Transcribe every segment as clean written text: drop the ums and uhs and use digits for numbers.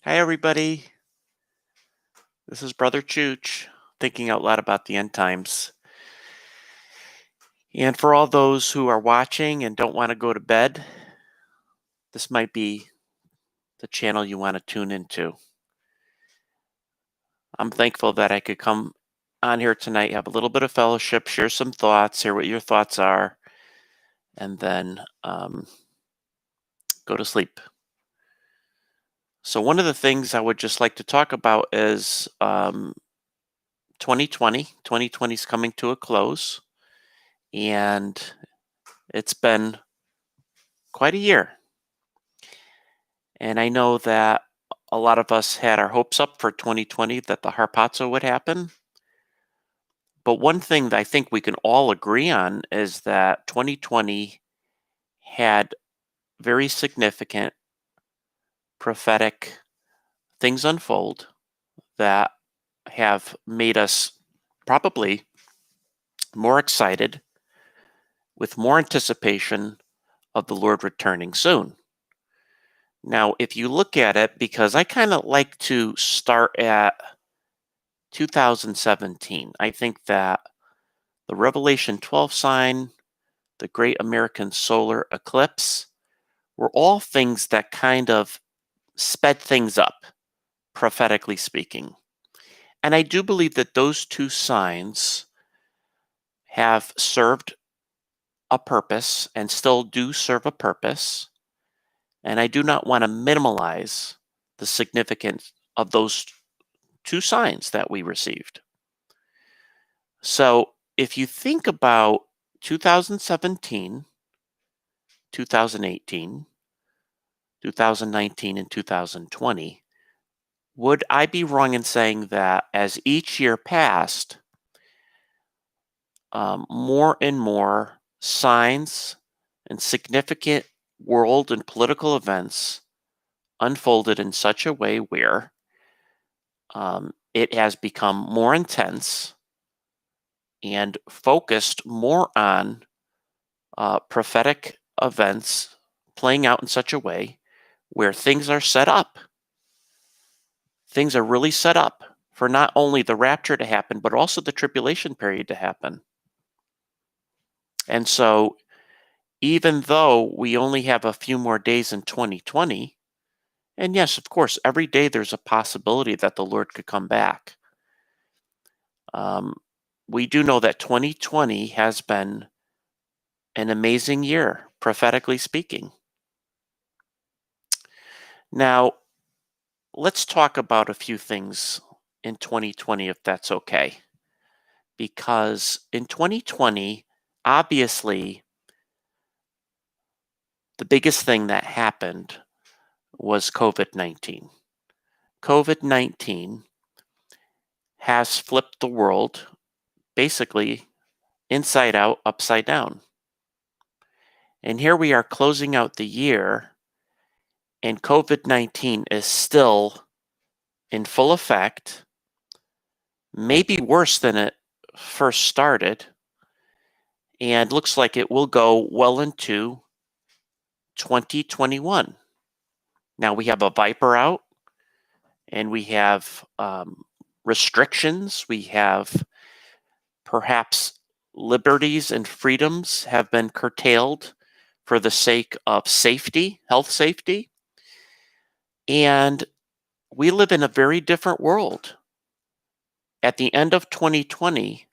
Hi, everybody. This is Brother Chooch, thinking out loud about the end times. And for all those who are watching and don't want to go to bed, this might be the channel you want to tune into. I'm thankful that I could come on here tonight, have a little bit of fellowship, share some thoughts, hear what your thoughts are, and then go to sleep. So, one of the things I would just like to talk about is 2020. 2020 is coming to a close, and it's been quite a year. And I know that a lot of us had our hopes up for 2020 that the Harpazo would happen. But one thing that I think we can all agree on is that 2020 had very significant prophetic things unfold that have made us probably more excited with more anticipation of the Lord returning soon. Now, if you look at it, because I kind of like to start at 2017, I think that the Revelation 12 sign, the Great American Solar Eclipse, were all things that kind of sped things up, prophetically speaking. And I do believe that those two signs have served a purpose and still do serve a purpose. And I do not want to minimize the significance of those two signs that we received. So if you think about 2017, 2018, 2019, and 2020, would I be wrong in saying that as each year passed, more and more signs and significant world and political events unfolded in such a way where it has become more intense and focused more on prophetic events playing out in such a way where things are set up. Things are really set up for not only the rapture to happen, but also the tribulation period to happen. And so, even though we only have a few more days in 2020, and yes, of course, every day there's a possibility that the Lord could come back. We do know that 2020 has been an amazing year, prophetically speaking. Now, let's talk about a few things in 2020, if that's okay. Because in 2020, obviously, the biggest thing that happened was COVID-19. COVID-19 has flipped the world basically inside out, upside down. And here we are closing out the year, and COVID-19 is still in full effect, maybe worse than it first started, and looks like it will go well into 2021. Now we have a Viper out, and we have restrictions. We have perhaps liberties and freedoms have been curtailed for the sake of safety, health safety. And we live in a very different world at the end of 2020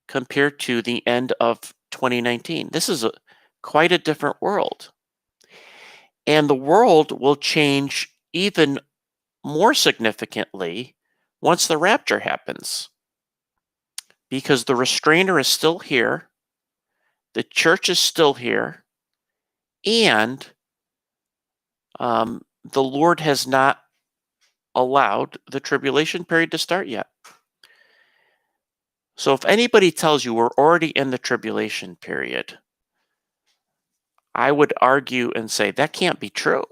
compared to the end of 2019. This is quite a different world. And the world will change even more significantly once the rapture happens, because the restrainer is still here, the church is still here, and the Lord has not allowed the tribulation period to start yet. So if anybody tells you we're already in the tribulation period, I would argue and say that can't be true,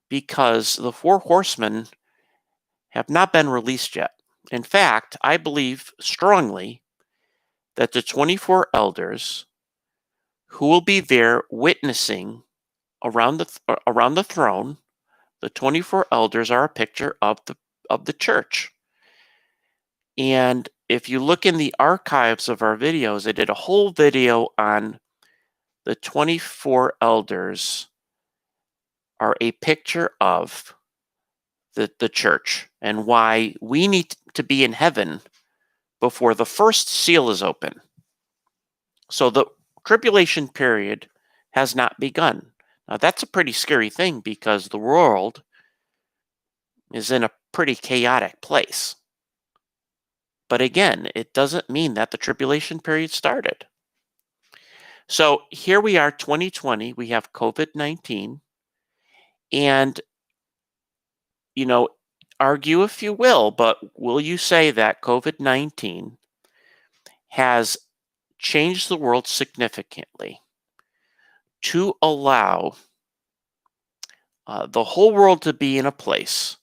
because the four horsemen have not been released yet. In fact, I believe strongly that the 24 elders who will be there witnessing around the throne, The 24 elders are a picture of the church. And if you look in the archives of our videos, I did a whole video on the 24 elders are a picture of the church and why we need to be in heaven before the first seal is open. So the tribulation period has not begun. Now that's a pretty scary thing because the world is in a pretty chaotic place. But again, it doesn't mean that the tribulation period started. So here we are, 2020, we have COVID-19, and, argue if you will, but will you say that COVID-19 has changed the world significantly to allow the whole world to be in a place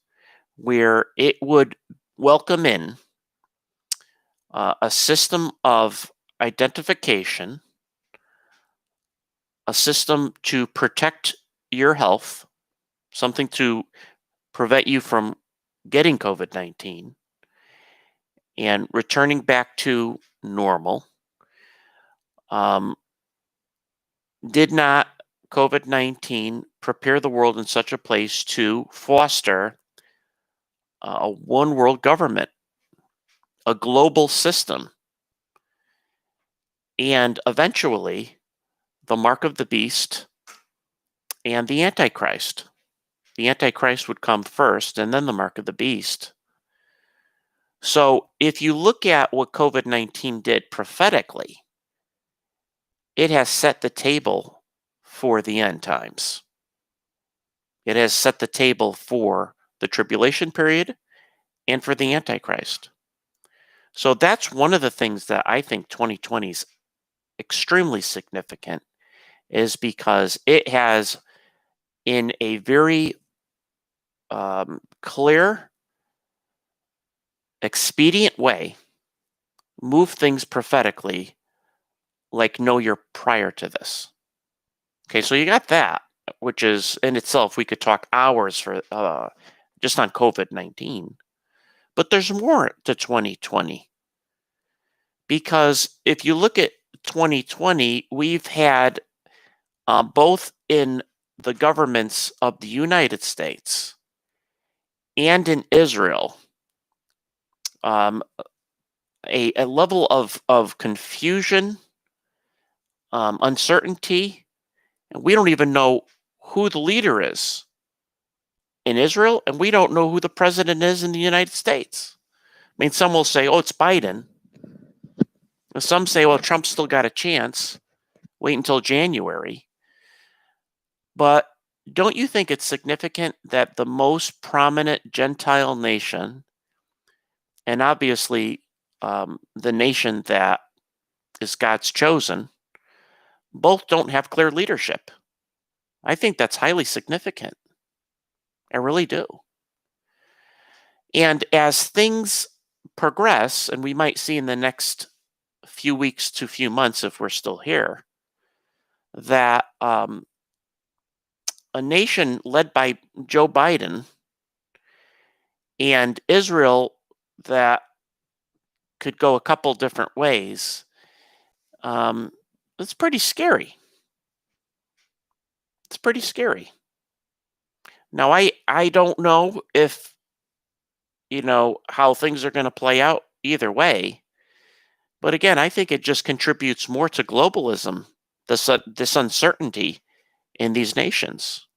where it would welcome in a system of identification, a system to protect your health, something to prevent you from getting COVID-19 and returning back to normal? Did not COVID-19 prepare the world in such a place to foster a one world government, a global system, and eventually the mark of the beast and the Antichrist? The Antichrist would come first and then the mark of the beast. So if you look at what COVID-19 did prophetically, it has set the table for the end times. It has set the table for the tribulation period and for the Antichrist. So that's one of the things that I think 2020 is extremely significant, is because it has, in a very clear, expedient way, moved things prophetically like no year prior to this. Okay, so you got that, which is in itself, we could talk hours for just on COVID-19. But there's more to 2020. Because if you look at 2020, we've had both in the governments of the United States and in Israel, a level of confusion, uncertainty, and we don't even know who the leader is in Israel, and we don't know who the president is in the United States. I mean, some will say, oh, it's Biden. And some say, well, Trump's still got a chance. Wait until January. But don't you think it's significant that the most prominent Gentile nation, and obviously the nation that is God's chosen, both don't have clear leadership? I think that's highly significant. I really do. And as things progress, and we might see in the next few weeks to few months, if we're still here, that a nation led by Joe Biden and Israel that could go a couple different ways, it's pretty scary. It's pretty scary. Now, I don't know if, how things are going to play out either way. But again, I think it just contributes more to globalism, this uncertainty in these nations.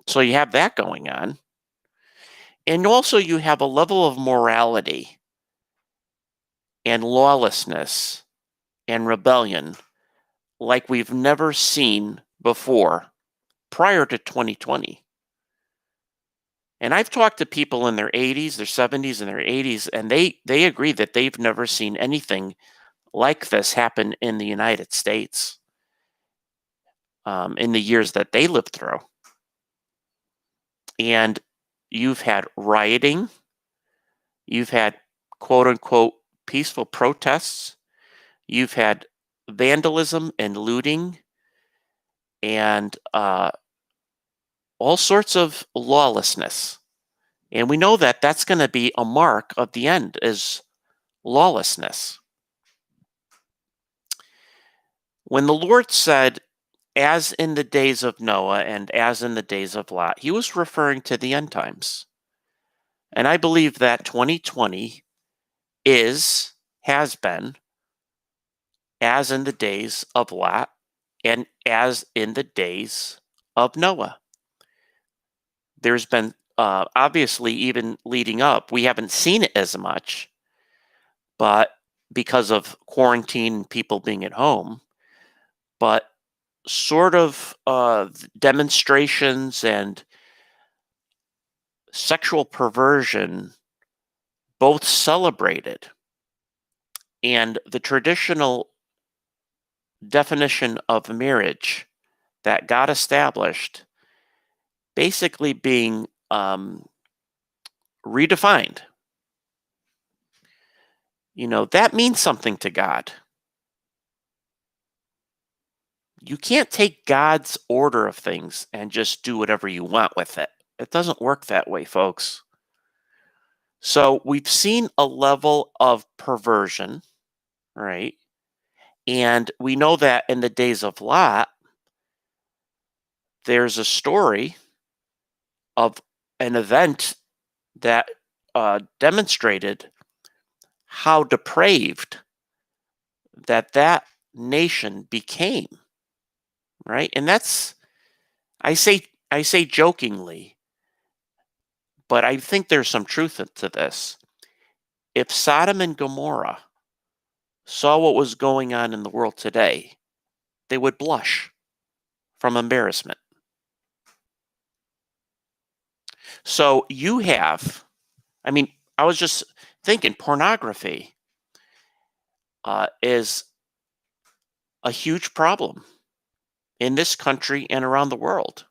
So you have that going on. And also you have a level of morality and lawlessness and rebellion like we've never seen before prior to 2020. And I've talked to people in their 80s, their 70s, and their 80s, and they agree that they've never seen anything like this happen in the United States in the years that they lived through. And you've had rioting, you've had quote unquote peaceful protests, you've had vandalism and looting, and all sorts of lawlessness. And we know that that's going to be a mark of the end, is lawlessness. When the Lord said, as in the days of Noah and as in the days of Lot, he was referring to the end times. And I believe that 2020 has been, as in the days of Lot and as in the days of Noah. There's been, obviously, even leading up, we haven't seen it as much, but because of quarantine and people being at home, but sort of demonstrations and sexual perversion both celebrated. And the traditional definition of marriage that God established basically being redefined. That means something to God. You can't take God's order of things and just do whatever you want with it. It doesn't work that way, folks. So we've seen a level of perversion, right? And we know that in the days of Lot, there's a story of an event that demonstrated how depraved that nation became, right? And that's, I say jokingly, but I think there's some truth to this. If Sodom and Gomorrah saw what was going on in the world today, they would blush from embarrassment. So you have, I was just thinking, pornography is a huge problem in this country and around the world.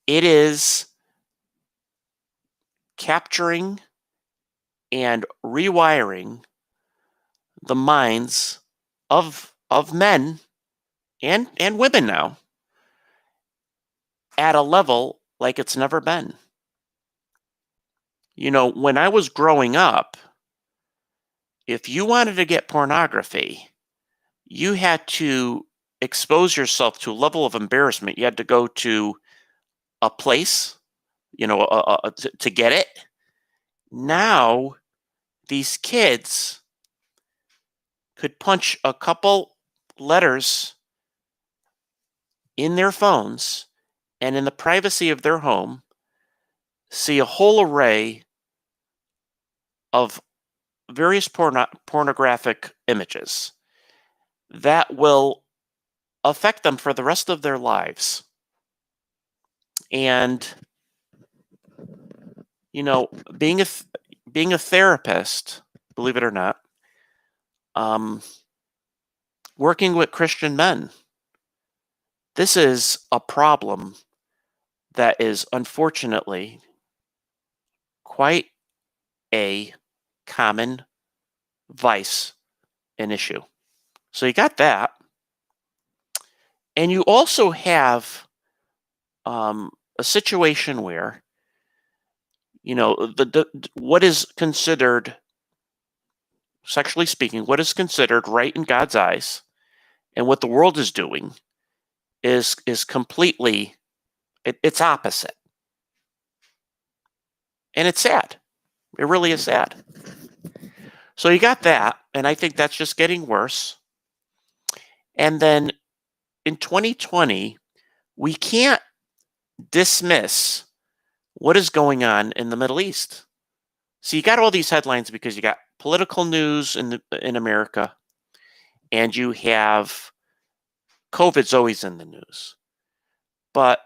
It is capturing and rewiring the minds of men and women now at a level like it's never been. When I was growing up, if you wanted to get pornography, you had to expose yourself to a level of embarrassment. You had to go to a place, to get it. Now, these kids could punch a couple letters in their phones and in the privacy of their home see a whole array of various pornographic images that will affect them for the rest of their lives. And being a therapist, believe it or not, working with Christian men, this is a problem that is unfortunately quite a common vice and issue. So you got that. And you also have a situation where, what is considered, sexually speaking, what is considered right in God's eyes and what the world is doing is completely, it's opposite. And it's sad. It really is sad. So you got that, and I think that's just getting worse. And then in 2020, we can't dismiss what is going on in the Middle East. So you got all these headlines because you got political news in America, and you have COVID's always in the news. But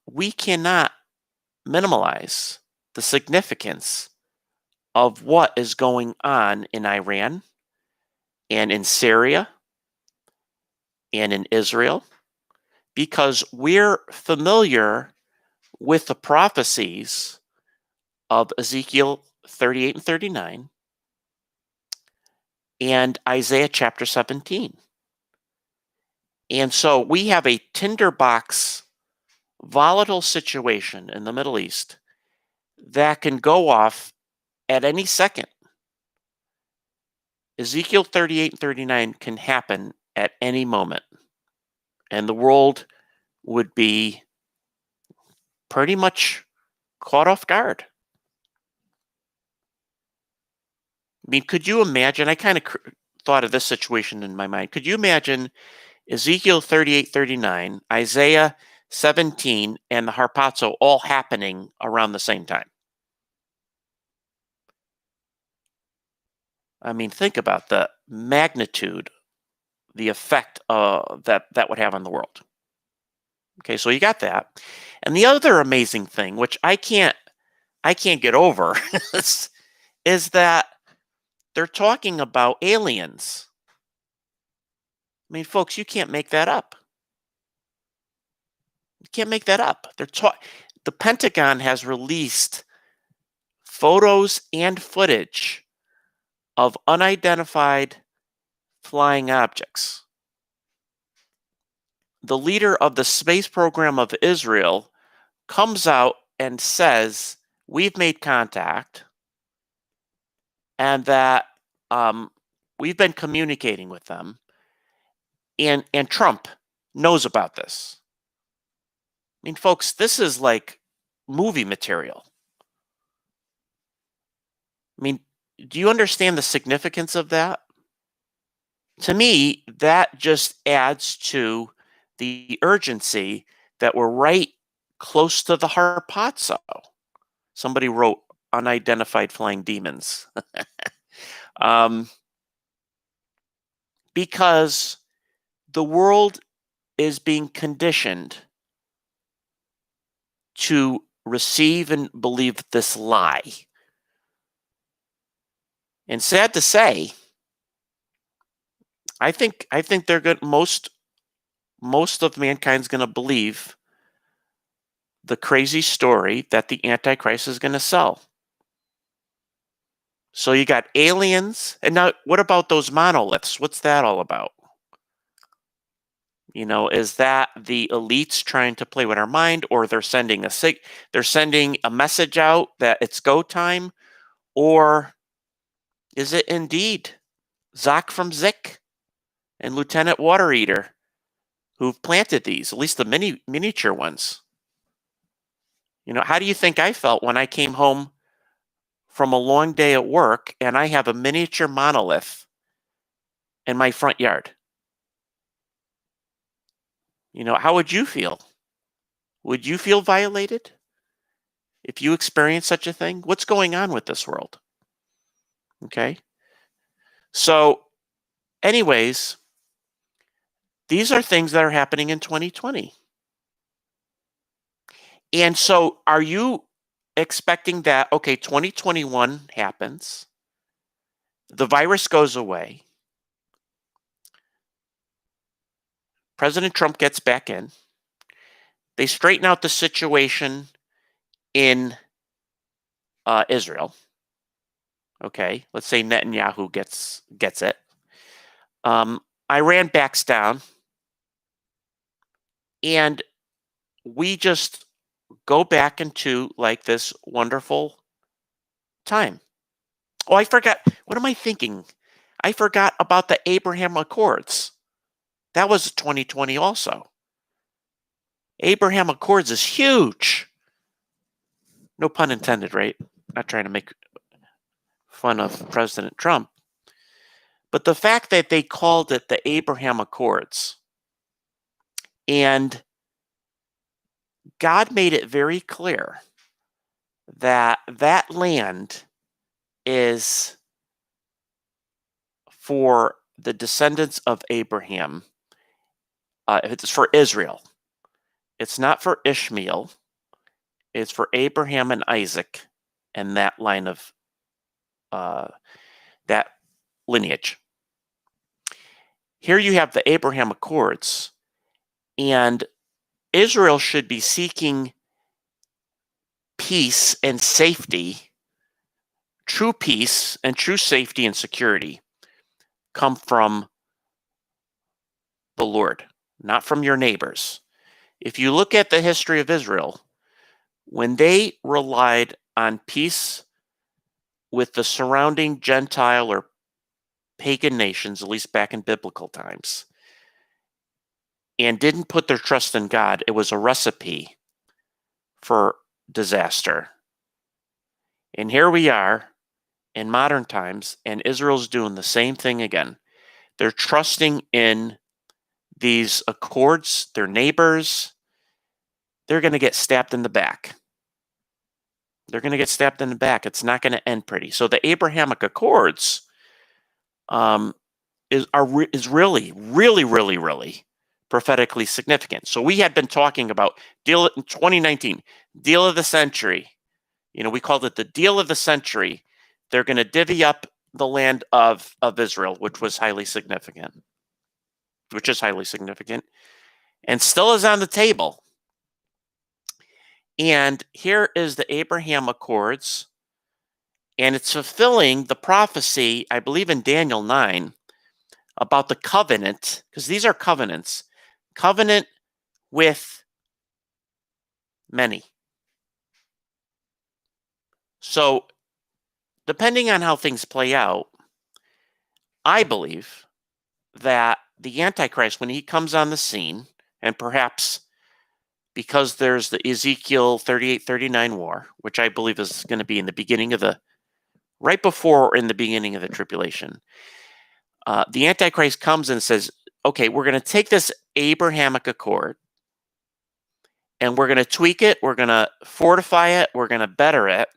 we cannot minimize the significance of what is going on in Iran and in Syria and in Israel, because we're familiar with the prophecies of Ezekiel 38 and 39 and Isaiah chapter 17. And so we have a tinderbox volatile situation in the Middle East that can go off at any second. Ezekiel 38 and 39 can happen at any moment, and the world would be pretty much caught off guard. I mean, could you imagine? I kind of thought of this situation in my mind. Could you imagine Ezekiel 38, 39, Isaiah 17, and the harpazo all happening around the same time? I mean, think about the magnitude, the effect that would have on the world. Okay, so you got that. And the other amazing thing, which I can't get over, is that they're talking about aliens. I mean, folks, you can't make that up. You can't make that up. The Pentagon has released photos and footage of unidentified flying objects. The leader of the space program of Israel comes out and says, we've made contact and that we've been communicating with them. And Trump knows about this. I mean, folks, this is like movie material. I mean, do you understand the significance of that? To me, that just adds to the urgency that we're right close to the harpazo. Somebody wrote unidentified flying demons. Because the world is being conditioned to receive and believe this lie. And sad to say, I think they're good. Most of mankind's going to believe the crazy story that the Antichrist is going to sell. So you got aliens, and now what about those monoliths? What's that all about? You know, is that the elites trying to play with our mind, or they're sending a message out that it's go time, or is it indeed Zoc from Zik and Lieutenant Water Eater who've planted these, at least the miniature ones? You know, how do you think I felt when I came home from a long day at work and I have a miniature monolith in my front yard? You know, how would you feel? Would you feel violated if you experienced such a thing? What's going on with this world? Okay. So, anyways, these are things that are happening in 2020. And so, are you expecting that, okay, 2021 happens, the virus goes away, President Trump gets back in, they straighten out the situation in Israel. Okay, let's say Netanyahu gets it. Iran backs down, and we just go back into like this wonderful time. Oh, I forgot. What am I thinking? I forgot about the Abrahamic Accords. That was 2020 also. Abrahamic Accords is huge. No pun intended, right? Not trying to make fun of President Trump. But the fact that they called it the Abrahamic Accords, and God made it very clear that that land is for the descendants of Abraham. It's for Israel. It's not for Ishmael. It's for Abraham and Isaac and that line of that lineage. Here you have the Abraham Accords, and Israel should be seeking peace and safety. True peace and true safety and security come from the Lord, not from your neighbors. If you look at the history of Israel, when they relied on peace with the surrounding Gentile or pagan nations, at least back in biblical times, and didn't put their trust in God, it was a recipe for disaster. And here we are in modern times, and Israel's doing the same thing again. They're trusting in these accords, their neighbors. They're going to get stabbed in the back. They're going to get stabbed in the back. It's not going to end pretty. So the Abrahamic Accords is really prophetically significant. So we had been talking about deal in 2019, deal of the century. We called it the deal of the century. They're going to divvy up the land of Israel, which is highly significant, and still is on the table. And here is the Abraham Accords, and it's fulfilling the prophecy, I believe in Daniel 9, about the covenant, because these are covenants, covenant with many. So depending on how things play out, I believe that the Antichrist, when he comes on the scene, and perhaps because there's the Ezekiel 38-39 war, which I believe is going to be in the beginning of right before or in the beginning of the tribulation, the Antichrist comes and says, okay, we're going to take this Abrahamic Accord and we're going to tweak it, we're going to fortify it, we're going to better it,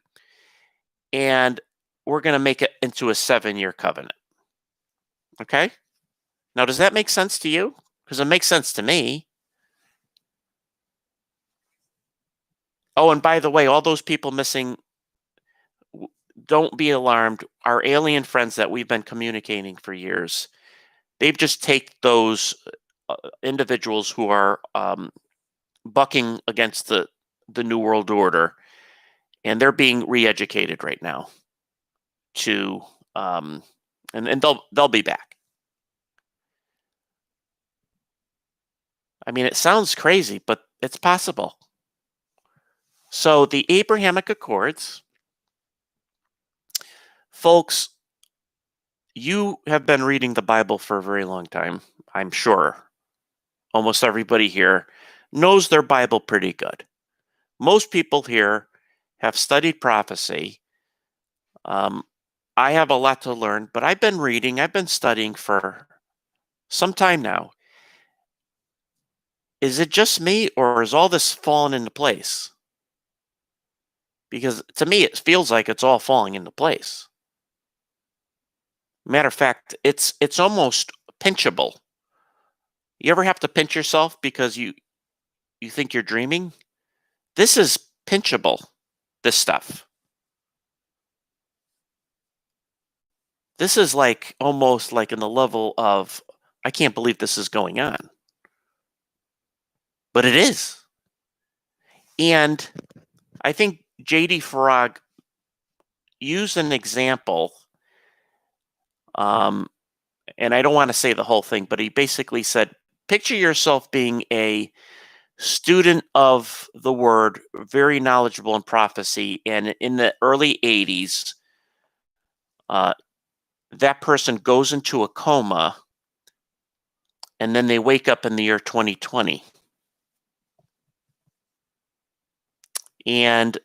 and we're going to make it into a 7-year covenant. Okay? Now, does that make sense to you? Because it makes sense to me. Oh, and by the way, all those people missing, don't be alarmed. Our alien friends that we've been communicating for years, they've just taken those individuals who are bucking against the New World Order, and they're being re-educated right now to, and they'll be back. I mean, it sounds crazy, but it's possible. So the Abrahamic Accords, folks, you have been reading the Bible for a very long time, I'm sure. Almost everybody here knows their Bible pretty good. Most people here have studied prophecy. I have a lot to learn, but I've been studying for some time now. Is it just me, or is all this falling into place? Because to me, it feels like it's all falling into place. Matter of fact, it's almost pinchable. You ever have to pinch yourself because you think you're dreaming? This is pinchable, this stuff. This is like almost like in the level of, I can't believe this is going on. But it is. And I think J.D. Farag used an example, and I don't want to say the whole thing, but he basically said, picture yourself being a student of the word, very knowledgeable in prophecy, and in the early 80s, that person goes into a coma, and then they wake up in the year 2020. And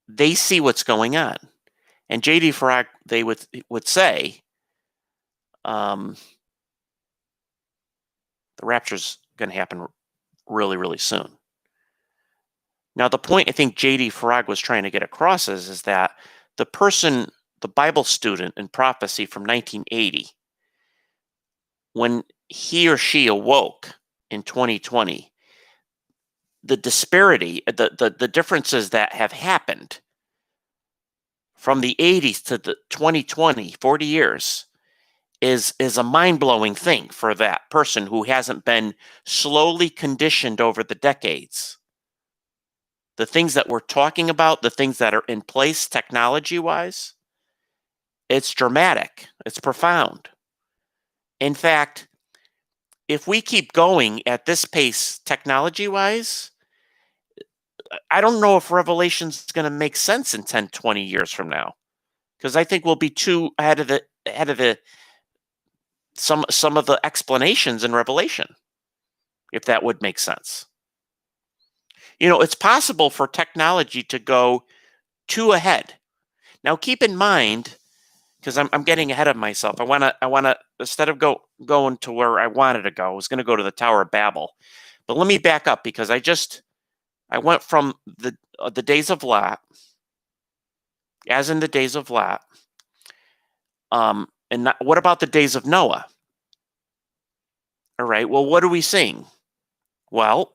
they see what's going on. And J.D. Farag, they would say, the rapture's going to happen really, really soon. Now, the point I think J.D. Farag was trying to get across is that the person, the Bible student in prophecy from 1980, when he or she awoke in 2020, the disparity, the differences that have happened from the 80s to the 2020, 40 years, is a mind-blowing thing for that person who hasn't been slowly conditioned over the decades. The things that we're talking about, the things that are in place technology-wise, it's dramatic. It's profound. In fact, if we keep going at this pace technology-wise, I don't know if Revelation's going to make sense in 10, 20 years from now, because I think we'll be too ahead of the some of the explanations in Revelation, if that would make sense. It's possible for technology to go too ahead. Now, keep in mind, because I'm getting ahead of myself. I wanna instead of going to where I wanted to go, I was going to go to the Tower of Babel, but let me back up because I went from the days of Lot, as in the days of Lot, and what about the days of Noah? All right. Well, what are we seeing? Well,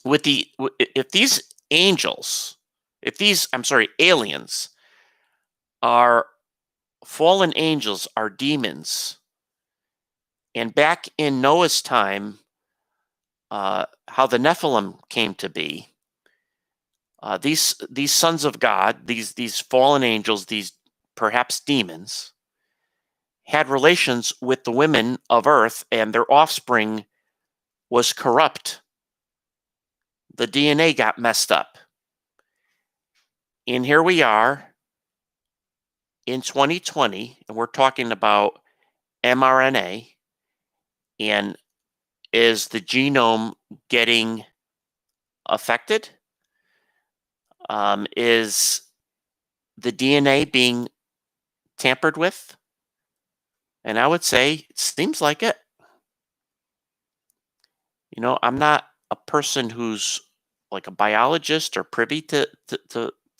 if these angels, if these aliens are fallen angels, are demons, and back in Noah's time, how the Nephilim came to be, these sons of God, these fallen angels, these perhaps demons, had relations with the women of earth, and their offspring was corrupt. The DNA got messed up. And here we are in 2020, and we're talking about mRNA, and is the genome getting affected? Is the DNA being tampered with? And I would say it seems like it. I'm not a person who's like a biologist or privy to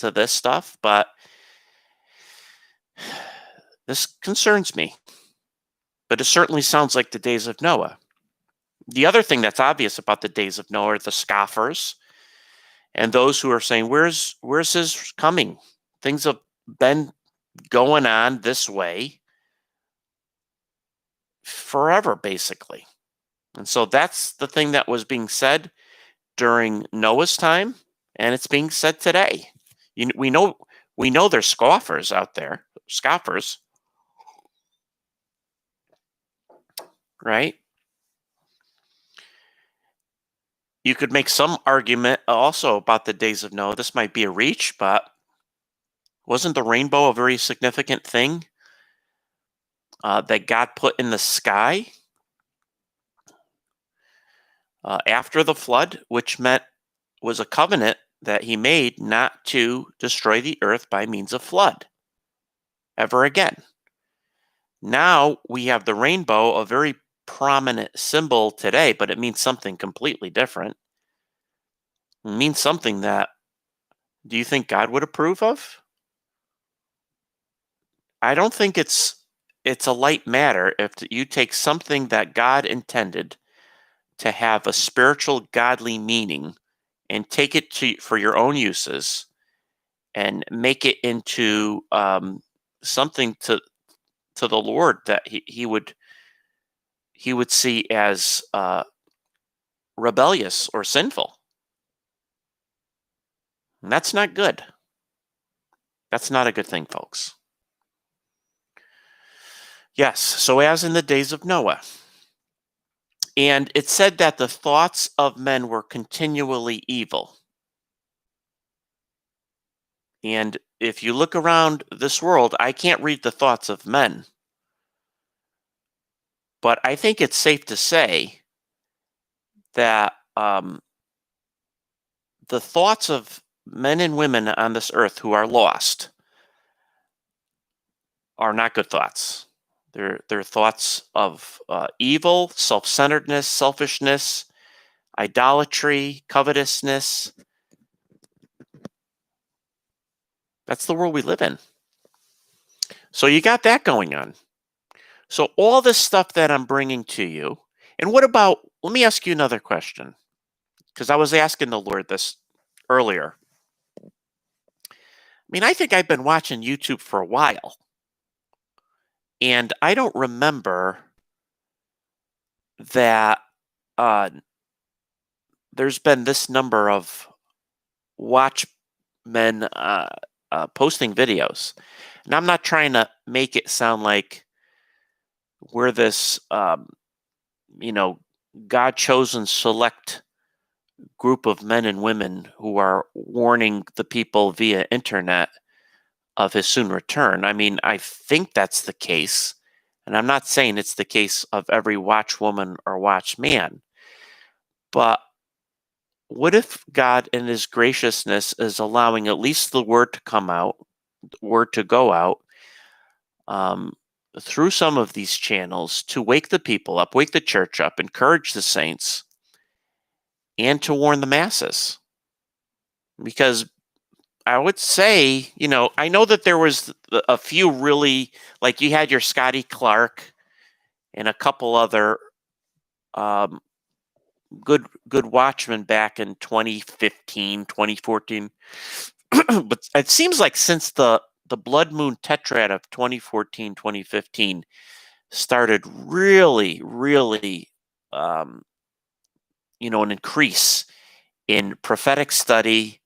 this stuff, but this concerns me. But it certainly sounds like the days of Noah. The other thing that's obvious about the days of Noah are the scoffers and those who are saying, where's his coming? Things have been going on this way forever, basically. And so that's the thing that was being said during Noah's time, and it's being said today. We know there's scoffers out there, right? You could make some argument also about the days of Noah. This might be a reach, but wasn't the rainbow a very significant thing that God put in the sky after the flood, which was a covenant that he made not to destroy the earth by means of flood ever again. Now we have the rainbow, a very prominent symbol today, but it means something completely different. It means something that, do you think God would approve of? I don't think it's a light matter if you take something that God intended to have a spiritual, godly meaning and take it for your own uses and make it into something to the Lord that he would see as rebellious or sinful. And that's not good. That's not a good thing, folks. Yes, so as in the days of Noah. And it said that the thoughts of men were continually evil. And if you look around this world, I can't read the thoughts of men. But I think it's safe to say that the thoughts of men and women on this earth who are lost are not good thoughts. They're thoughts of evil, self-centeredness, selfishness, idolatry, covetousness. That's the world we live in. So you got that going on. So all this stuff that I'm bringing to you, and what about, let me ask you another question, because I was asking the Lord this earlier. I mean, I think I've been watching YouTube for a while, and I don't remember that there's been this number of watchmen posting videos. And I'm not trying to make it sound like we're this God chosen select group of men and women who are warning the people via internet of his soon return. I mean, I think that's the case. And I'm not saying it's the case of every watchwoman or watchman. But what if God in his graciousness is allowing at least the word to come out, the word to go out through some of these channels to wake the people up, wake the church up, encourage the saints, and to warn the masses? Because I would say, I know that there was a few really, like you had your Scotty Clark and a couple other good watchmen back in 2015, 2014. But it seems like since the blood moon tetrad of 2014, 2015 started really, really, an increase in prophetic study,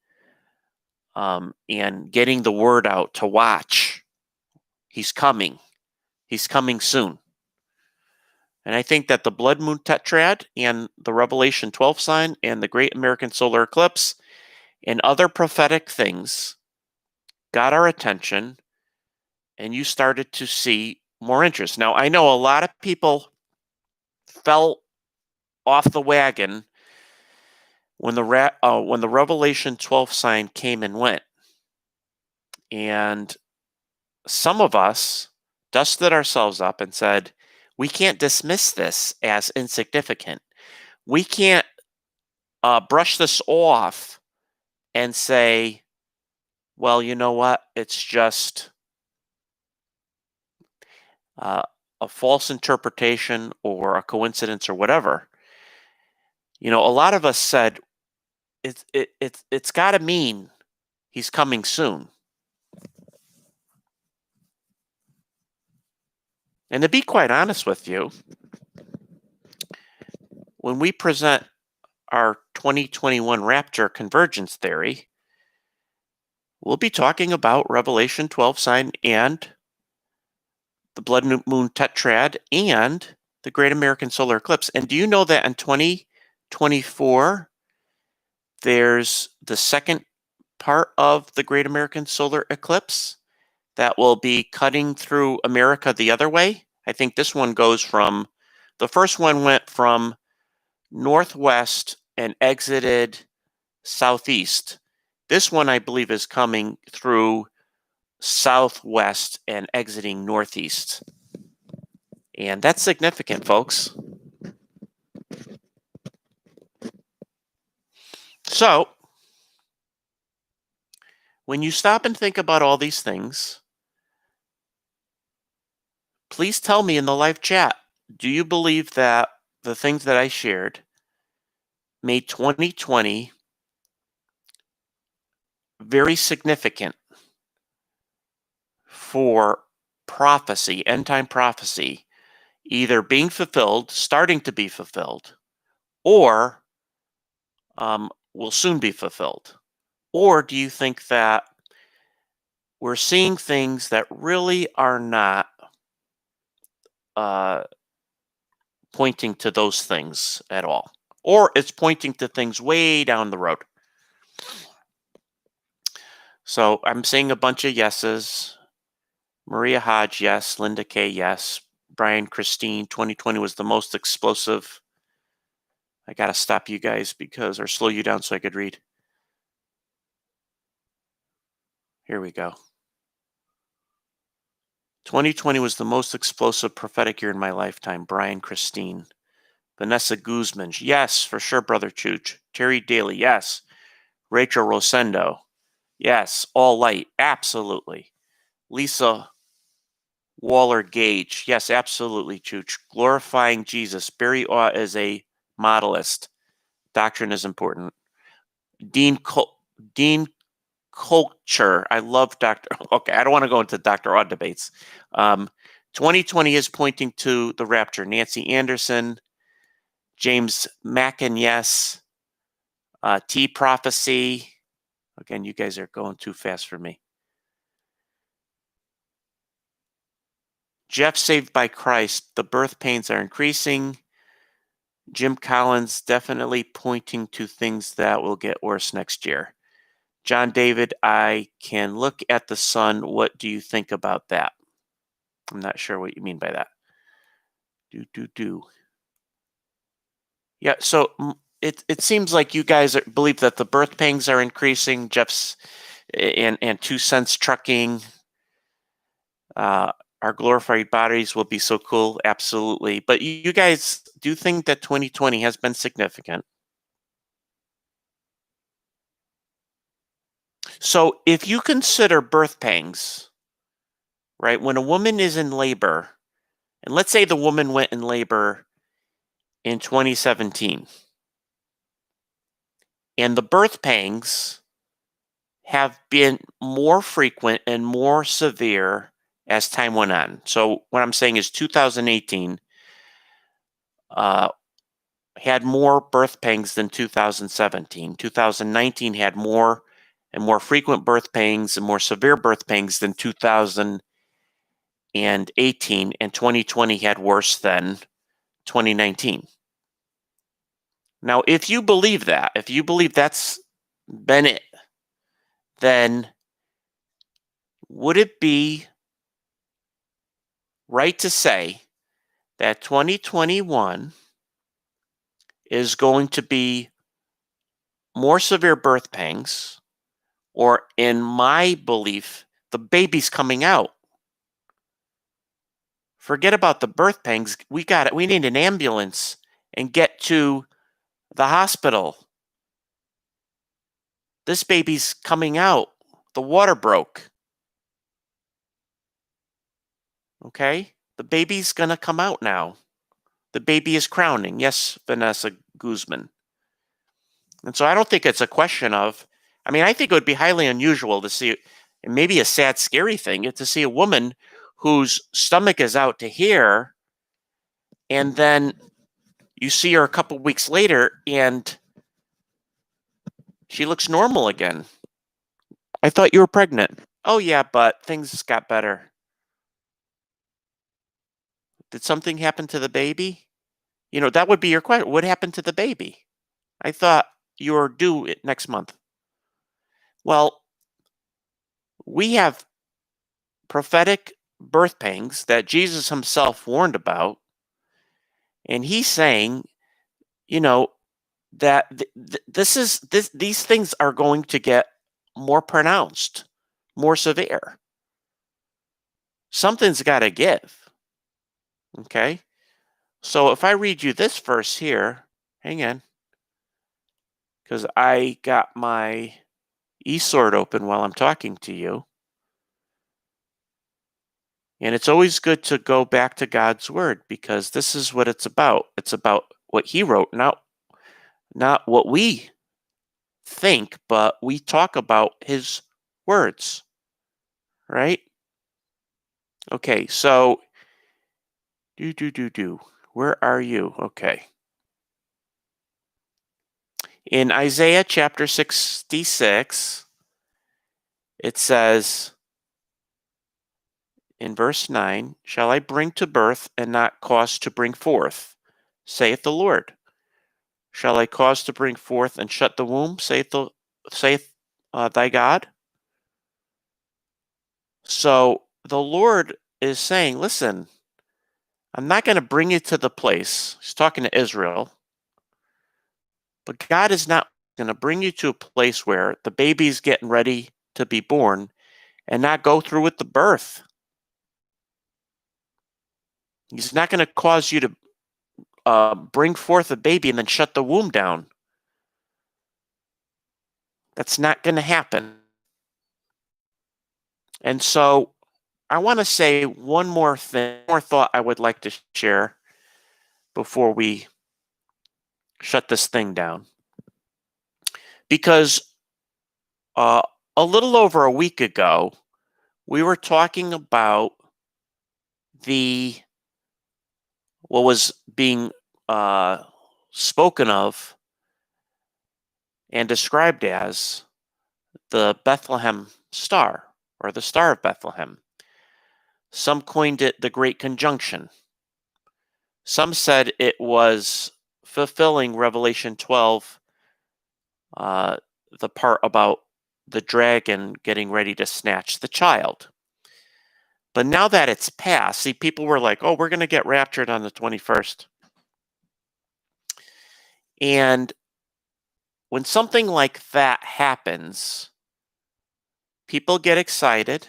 and getting the word out to watch. He's coming. He's coming soon. And I think that the blood moon tetrad and the Revelation 12 sign and the great American solar eclipse and other prophetic things got our attention, and you started to see more interest. Now, I know a lot of people fell off the wagon when the Revelation 12 sign came and went. And some of us dusted ourselves up and said, we can't dismiss this as insignificant. We can't brush this off and say, well, you know what? It's just a false interpretation or a coincidence or whatever. A lot of us said, it's got to mean he's coming soon. And to be quite honest with you, when we present our 2021 Rapture Convergence theory, we'll be talking about Revelation 12 sign and the blood moon tetrad and the great American solar eclipse. And do you know that in 2024, there's the second part of the great American solar eclipse that will be cutting through America the other way? I think this one goes from, the first one went from northwest and exited southeast. This one, I believe, is coming through southwest and exiting northeast. And that's significant, folks. So, when you stop and think about all these things, please tell me in the live chat, do you believe that the things that I shared made 2020 very significant for prophecy, end-time prophecy, either being fulfilled, starting to be fulfilled, or will soon be fulfilled? Or do you think that we're seeing things that really are not pointing to those things at all? Or it's pointing to things way down the road? So I'm seeing a bunch of yeses. Maria Hodge, yes. Linda K, yes. Brian Christine, 2020 was the most explosive. I got to stop you guys or slow you down so I could read. Here we go. 2020 was the most explosive prophetic year in my lifetime. Brian Christine. Vanessa Guzman, yes, for sure, Brother Chooch. Terry Daly, yes. Rachel Rosendo, yes. All light, absolutely. Lisa Waller Gage, yes, absolutely, Chooch. Glorifying Jesus. Barry Awe is a modelist. Doctrine is important. Dean Culture. I love Dr. Okay, I don't want to go into Dr. Odd debates. 2020 is pointing to the rapture. Nancy Anderson, James Mackin, yes. T Prophecy. Again, you guys are going too fast for me. Jeff Saved by Christ. The birth pains are increasing. Jim Collins definitely pointing to things that will get worse next year. John David, I can look at the sun. What do you think about that? I'm not sure what you mean by that. Yeah, so it seems like you guys believe that the birth pangs are increasing. Jeff's and 2 cents trucking. Our glorified bodies will be so cool. Absolutely. But you guys do think that 2020 has been significant. So if you consider birth pangs, right, when a woman is in labor, and let's say the woman went in labor in 2017, and the birth pangs have been more frequent and more severe as time went on. So what I'm saying is 2018 uh, had more birth pangs than 2017. 2019 had more and more frequent birth pangs and more severe birth pangs than 2018, and 2020 had worse than 2019. Now, if you believe that, if you believe that's been it, then would it be right to say that 2021 is going to be more severe birth pangs, or in my belief, the baby's coming out? Forget about the birth pangs. We need an ambulance and get to the hospital. This baby's coming out. The water broke. Okay? The baby's going to come out now. The baby is crowning. Yes, Vanessa Guzman. And so I don't think it's a question of, I think it would be highly unusual to see, and maybe a sad, scary thing, to see a woman whose stomach is out to here, and then you see her a couple weeks later and she looks normal again. I thought you were pregnant. Oh, yeah, but things got better. Did something happen to the baby? That would be your question. What happened to the baby? I thought you were due next month. Well, we have prophetic birth pangs that Jesus himself warned about. And he's saying, that these things are going to get more pronounced, more severe. Something's got to give. Okay? So if I read you this verse here, hang on, because I got my eSword open while I'm talking to you. And it's always good to go back to God's word, because this is what it's about. It's about what he wrote, not what we think, but we talk about his words, right? Okay, so where are you? Okay. In Isaiah chapter 66, it says in verse 9, "Shall I bring to birth and not cause to bring forth, saith the Lord? Shall I cause to bring forth and shut the womb, saith thy God?" So the Lord is saying, listen, I'm not going to bring you to the place. He's talking to Israel. But God is not going to bring you to a place where the baby's getting ready to be born and not go through with the birth. He's not going to cause you to bring forth a baby and then shut the womb down. That's not going to happen. And so I want to say one more thought I would like to share before we shut this thing down. Because a little over a week ago, we were talking about what was being spoken of and described as the Bethlehem Star, or the Star of Bethlehem. Some coined it the Great Conjunction. Some said it was fulfilling Revelation 12, the part about the dragon getting ready to snatch the child. But now that it's passed, see, people were like, oh, we're going to get raptured on the 21st. And when something like that happens, people get excited.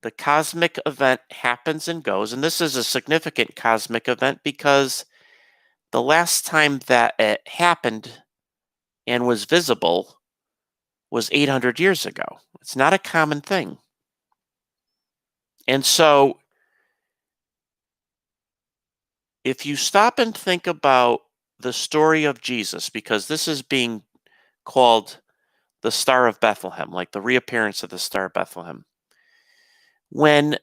The cosmic event happens and goes. And this is a significant cosmic event because the last time that it happened and was visible was 800 years ago. It's not a common thing. And so if you stop and think about the story of Jesus, because this is being called the Star of Bethlehem, like the reappearance of the Star of Bethlehem. When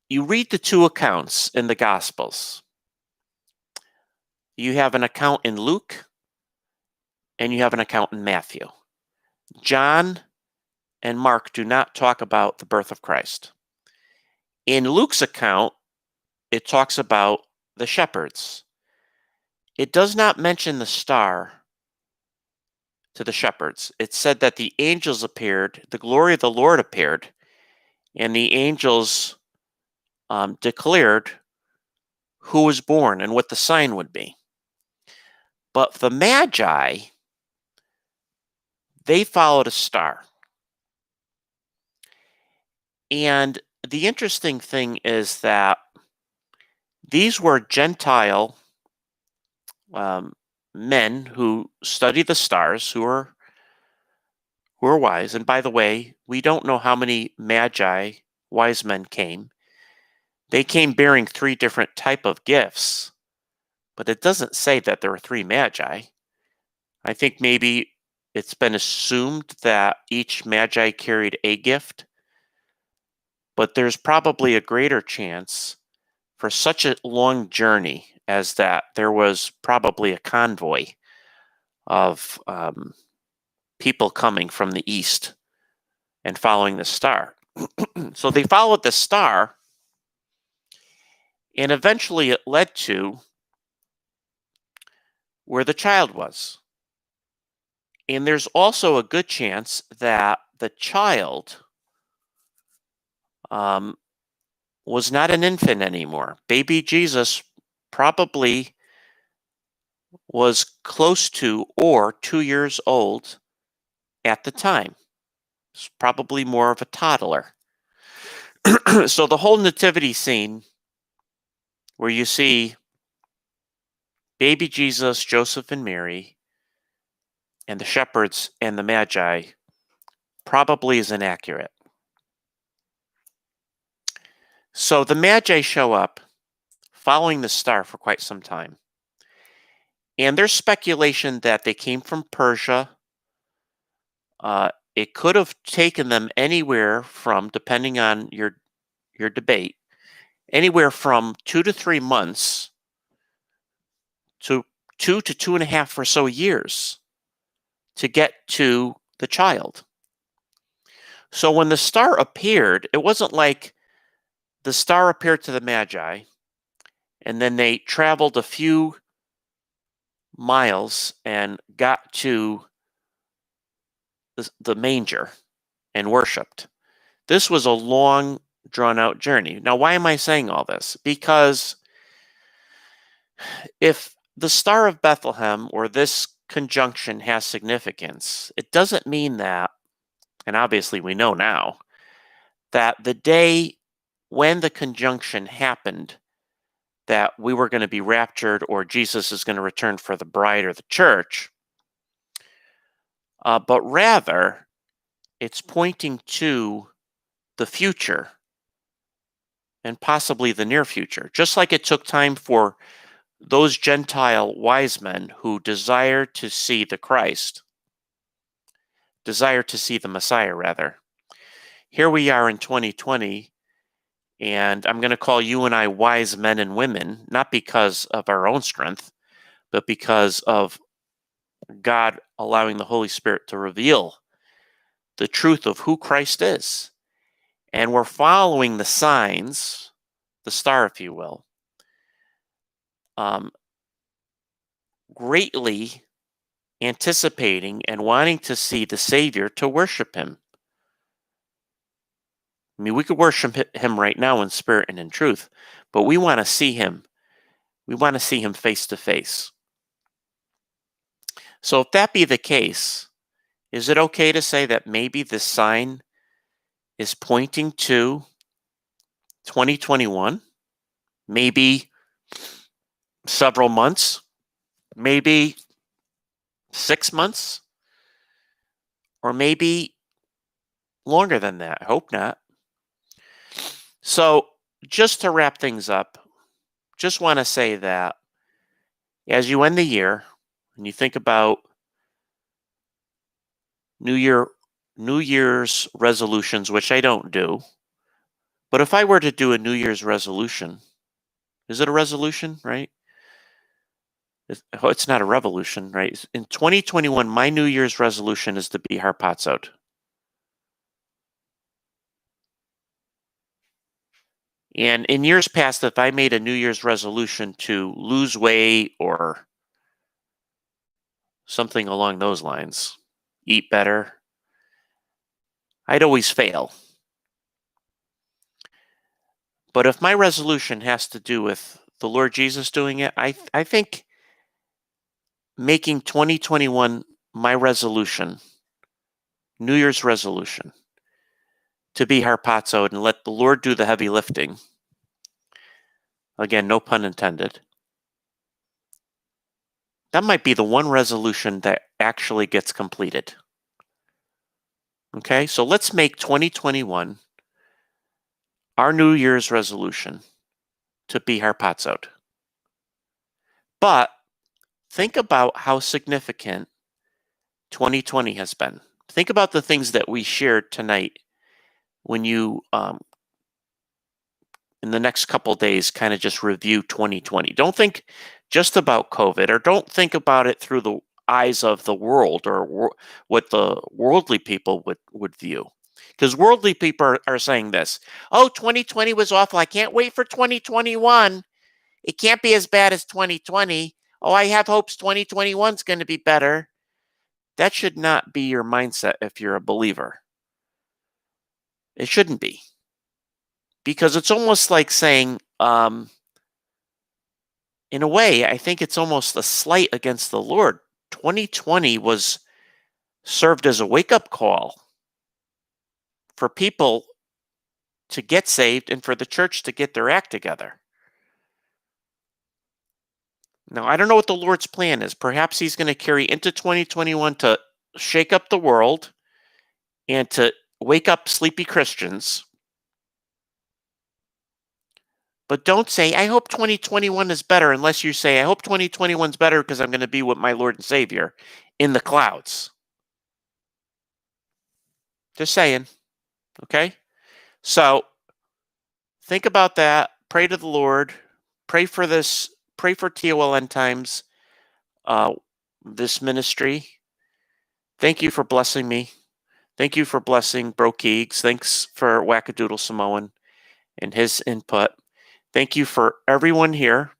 you read the two accounts in the Gospels, you have an account in Luke and you have an account in Matthew. John and Mark do not talk about the birth of Christ. In Luke's account, it talks about the shepherds. It does not mention the star to the shepherds. It said that the angels appeared, the glory of the Lord appeared, and the angels declared who was born and what the sign would be. But the Magi, they followed a star. And the interesting thing is that these were Gentile men who study the stars, who are wise. And by the way, we don't know how many Magi, wise men, came. They came bearing 3 different type of gifts, but it doesn't say that there were 3 Magi. I think maybe it's been assumed that each Magi carried a gift, but there's probably a greater chance for such a long journey as that there was probably a convoy of people coming from the east and following the star. So they followed the star, and eventually it led to where the child was. And there's also a good chance that the child was not an infant anymore. Baby Jesus probably was close to or 2 years old at the time. It's probably more of a toddler. So the whole nativity scene where you see baby Jesus, Joseph and Mary, and the shepherds and the Magi probably is inaccurate. So the Magi show up following the star for quite some time. And there's speculation that they came from Persia. It could have taken them anywhere from, depending on your debate, anywhere from 2 to 3 months to 2 to 2.5 or so years to get to the child. So when the star appeared, it wasn't like the star appeared to the Magi and then they traveled a few miles and got to the manger and worshipped. This was a long, drawn-out journey. Now, why am I saying all this? Because if the Star of Bethlehem or this conjunction has significance, it doesn't mean that, and obviously we know now, that the day when the conjunction happened, that we were going to be raptured or Jesus is going to return for the bride or the church, but rather it's pointing to the future and possibly the near future, just like it took time for those Gentile wise men who desire to see the Christ, desire to see the Messiah, rather. Here we are in 2020, and I'm going to call you and I wise men and women, not because of our own strength, but because of God allowing the Holy Spirit to reveal the truth of who Christ is. And we're following the signs, the star, if you will, greatly anticipating and wanting to see the Savior to worship him. I mean, we could worship him right now in spirit and in truth, but we want to see him. We want to see him face to face. So if that be the case, is it okay to say that maybe this sign is pointing to 2021? Maybe several months? Maybe 6 months? Or maybe longer than that? I hope not. So just to wrap things up, just want to say that as you end the year and you think about New Year's resolutions, which I don't do, but if I were to do a New Year's resolution, is it a resolution, right? It's not a revolution, right? In 2021, my New Year's resolution is to be harpazoed. And in years past, if I made a New Year's resolution to lose weight or something along those lines, eat better, I'd always fail. But if my resolution has to do with the Lord Jesus doing it, I think making 2021 my resolution, New Year's resolution, to be harpazoed and let the Lord do the heavy lifting. Again, no pun intended. That might be the one resolution that actually gets completed. Okay, so let's make 2021 our New Year's resolution to be harpazoed. But think about how significant 2020 has been. Think about the things that we shared tonight when you, in the next couple days, kind of just review 2020. Don't think just about COVID, or don't think about it through the eyes of the world or what the worldly people would view. Because worldly people are saying this, oh, 2020 was awful. I can't wait for 2021. It can't be as bad as 2020. Oh, I have hopes 2021 is going to be better. That should not be your mindset if you're a believer. It shouldn't be. Because it's almost like saying, in a way, I think it's almost a slight against the Lord. 2020 served as a wake-up call for people to get saved and for the church to get their act together. Now, I don't know what the Lord's plan is. Perhaps he's going to carry into 2021 to shake up the world and to wake up sleepy Christians. But don't say, I hope 2021 is better, unless you say, I hope 2021 is better because I'm going to be with my Lord and Savior in the clouds. Just saying. Okay? So think about that. Pray to the Lord. Pray for this. Pray for TOL End Times, this ministry. Thank you for blessing me. Thank you for blessing Bro Keegs. Thanks for Wackadoodle Samoan and his input. Thank you for everyone here,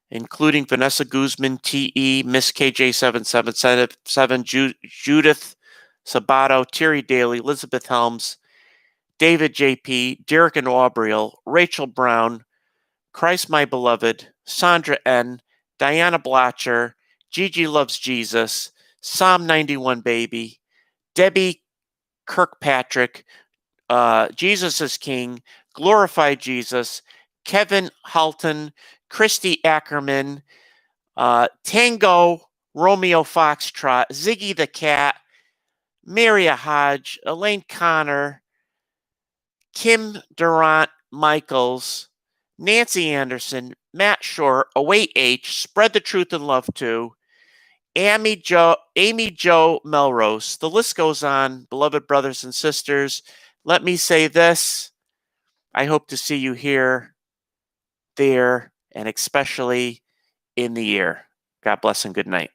including Vanessa Guzman, TE, Miss KJ777, Judith Sabato, Terry Daly, Elizabeth Helms, David JP, Derek and Aubriel, Rachel Brown, Christ My Beloved, Sandra N., Diana Blotcher, Gigi Loves Jesus, Psalm 91 Baby, Debbie Kirkpatrick, Jesus is King, Glorify Jesus, Kevin Halton, Christy Ackerman, Tango, Romeo Foxtrot, Ziggy the Cat, Maria Hodge, Elaine Connor, Kim Durant Michaels, Nancy Anderson, Matt Shore, Await H, Spread the Truth and Love To, Amy Jo Melrose. The list goes on, beloved brothers and sisters. Let me say this. I hope to see you here, there, and especially in the year. God bless and good night.